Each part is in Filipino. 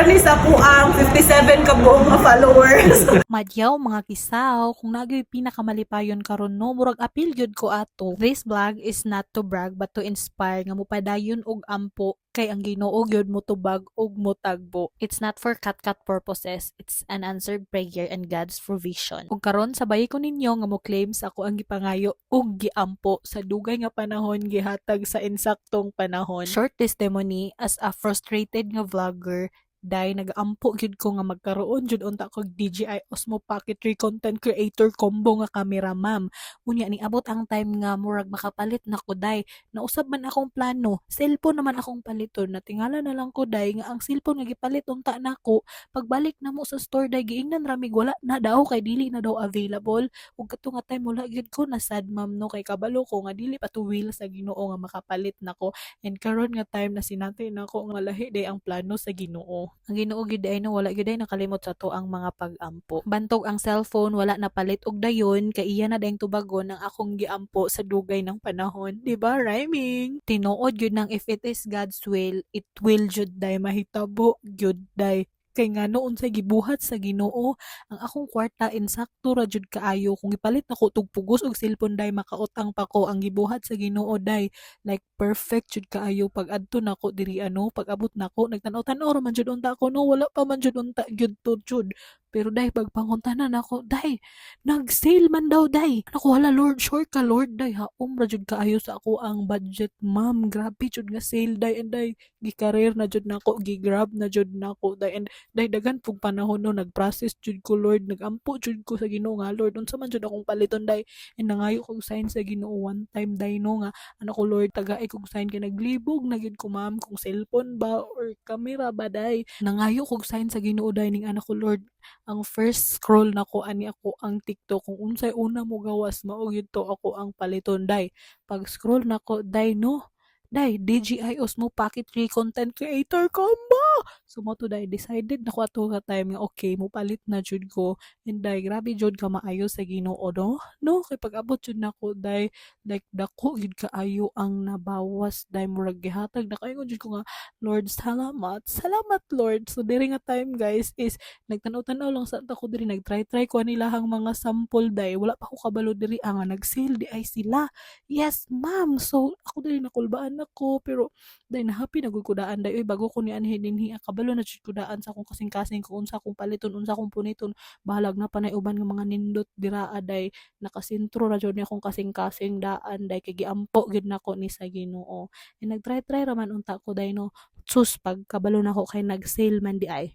ni sa ko ang 57 ka buong mga followers. Madyaw mga kisaw, kung nagyoy pinakamalipayon karon no, murag apil gyud ko ato. This vlog is not to brag but to inspire nga mopadayon og ampo kay ang Ginoo gyud mo tubag og motagbo. It's not for cut purposes, it's an answered prayer and God's provision. Ug karon sabay ko ninyo nga mo claim sa ako ang gipangayo og giampo sa dugay nga panahon gihatag sa insaktong panahon. Short testimony as a frustrated nga vlogger. Dahil nag-ampo gyud ko nga magkaroon jud unta kog DJI Osmo Pocket 3 content creator combo nga camera ma'am. Unya ni abot ang time nga murag makapalit na ko day. Nausab man akong plano, cellphone naman akong paliton. Natingala na lang ko day nga ang cellphone nga gipalit unta nako. Pagbalik na mo sa store day giingnan ramig wala na daw kay dili na daw available. Ug kato nga time wala gyud ko na sad ma'am no kay kabalo ko nga dili pa to will sa Ginoo nga makapalit nako. And karon nga time na sinatay nako nga lahi day ang plano sa Ginoo. Ang Ginoo gyud ay no wala gyud ay nakalimot sa to ang mga pag-ampo. Bantog ang cellphone wala napalit og dayon kay iya na dayong tubagon ang akong giampo sa dugay ng panahon. Di ba rhyming? Tinuod gyud nang if it is God's will, it will jud day mahitabo gyud day. Kay nga noon sa gibuhat sa Ginoo ang akong kwarta insakto ra jud kaayo kung ipalit nako tug pugos og cellphone day makautang pa ko ang gibuhat sa Ginoo day like perfect jud kaayo pag adto nako diri ano pag abot nako nagtan-aw ra man jud unta ako no wala pa man jud unta gyud to jud pero day pagpangutanan ako day nag-sale man daw day ako hala Lord sure ka Lord day haom ra jud kaayo sa ako ang budget ma'am grabe jud nga sale day and day gi-career na jud nako gi-grab na jud nako day and day dagan pug panahon no nag-process jud ko Lord nagampo jud ko sa Ginoo nga Lord unsa man jud akong paliton day and nangayo kog sign sa Ginoo one time day no nga ano ko Lord tagaay kog sign kay naglibog na gyud ko ma'am kung cellphone ba or camera ba day nangayo kog sign sa Ginoo day ning anak ko Lord ang first scroll nako ani ako ang TikTok kung unsay una mo gawas mao gyud to ako ang paliton day pag scroll nako day no day DJI Osmo Pocket 3 content creator combo so mo to day decided na ko ato ka time nga okay mo palit na jud ko and day grabe jud ka maayo sa Ginoo no kay pag abot jud nako day like dako gid kaayo ang nabawas day murag gihatag na kayo jud ko nga Lord salamat Lord so diri nga time guys is nagtanaw-tanaw lang sa ako diri nagtry ko anilahang mga sample day wala pa ko kabalo diri nga nag-sale di ay sila yes ma'am so ako diri nakulbaan ako pero day na happy nagugudaan day oy bago ko ni anhin dinhi kabalo na jud kudaan sa akong kasing-kasing kung unsa akong paliton unsa akong puniton bahalag na panay uban nga mga nindot dira day nakasentro ra jud ni akong kasing-kasing daan day kay giampo gid nako ni sa Ginoo and nagtry ra man unta ko day no sus pag kabalo nako kay nag-sale man di ay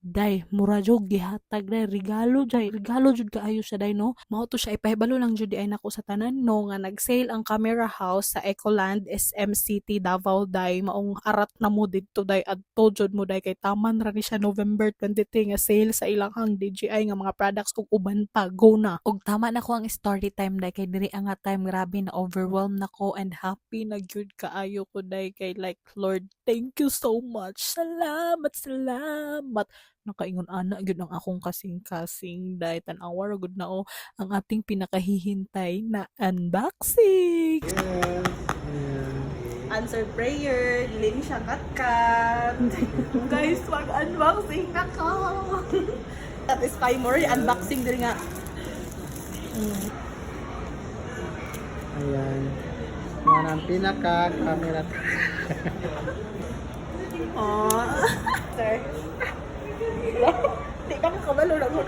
day mura jud gihatag day regalo jud kaayo siya day no mao to siya ipahibalo lang jud di ay nako sa tanan no nga nag-sale ang camera house sa Ecoland SM City Davao day maong arat na mo didto day adto jud mo day kay taman ra ni siya November 23 nga sale sa ilang DJI nga mga products ug uban pa go na ug tama na ko ang story time day kay diri ang nga time grabe na overwhelmed nako and happy na gyud kaayo ko day kay like Lord thank you so much salamat nakaingon ana gyud ang akong kasing-kasing day tan-awa ra gud na ang ating pinakahihintay na unboxing. Answer prayer, dili ni siya kat. Guys, mag-unboxing na ko. Satisfy more, unboxing diri nga. Ayan. Yan ang pinaka-camera. Oh. Sir. Di ka kabalo na ko.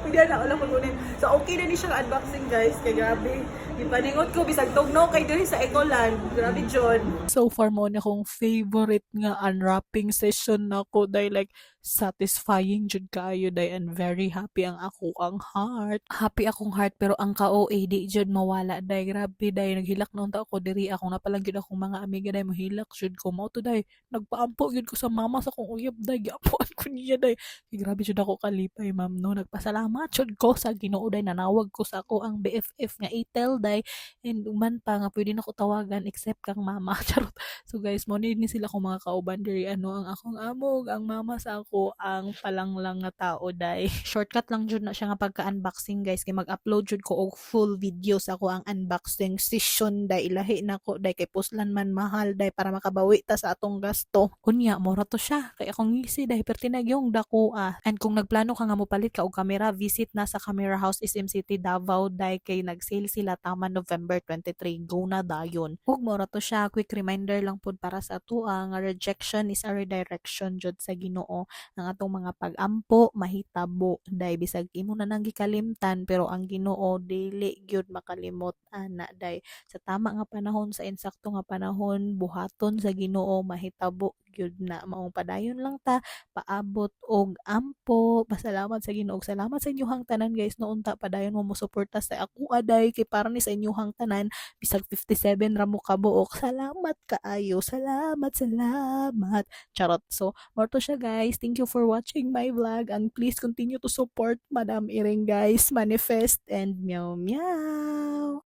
Hindi na ako lang kunin. So okay na ni siya unboxing guys. Kaya grabe. Ipaningot ko bisag tugno kay diri sa Ecoland. Grabe John. So far mo na akong favorite nga unwrapping session nako day like satisfying jud kaayo day and very happy ang ako ang heart. Happy akong heart pero ang ka-OA di jud mawala day grabe day naghilak na unta ako diri akong napalang gyud akong mga amiga day mohilak jud ko mao to day nagpaampo gyud ko sa mama sa akong uyab day giampuan ko niya day grabe jud ako kalipay ma'am no nagpasalamat jud ko sa Ginoo day nanawag ko sa ako ang BFF nga Itel day and uman pa nga pwede na ko tawagan except kang mama. Charot. So guys, mo ni sila ko mga kauban diri ano ang akong amog, ang mama sa ako ang palanglang nga tao day. Shortcut lang jud na siya nga pagka-unboxing guys kay mag-upload jud ko og full video sa ako ang unboxing session day ilahi na ko day kay puslan man mahal day para makabawi ta sa atong gasto. Kunya mora to siya kay akong ngisi day pertinag yung dako and kung nagplano ka nga mopalit ka og kamera visit na sa Camera House SM City Davao day kay nag-sale sila tama November 23 go na dayon. Ug mora to siya quick reminder lang pud para sa atua nga rejection is a redirection jud sa Ginoo ang atong mga pag-ampo mahitabo day bisag imo na nang gikalimtan pero ang Ginoo dili gyud makalimot ana day sa tama nga panahon sa insakto nga panahon buhaton sa Ginoo mahitabo gyud na maong padayon lang ta paabot og ampo pasalamat sa Ginoo salamat sa inyong tanan guys no unta padayon mo mosuporta sa ako aday kay para ni sa inyong tanan bisag 57 ra mo kabuok salamat kaayo salamat charot so more to siya guys thank you for watching my vlog and please continue to support Madam Iring guys manifest and meow meow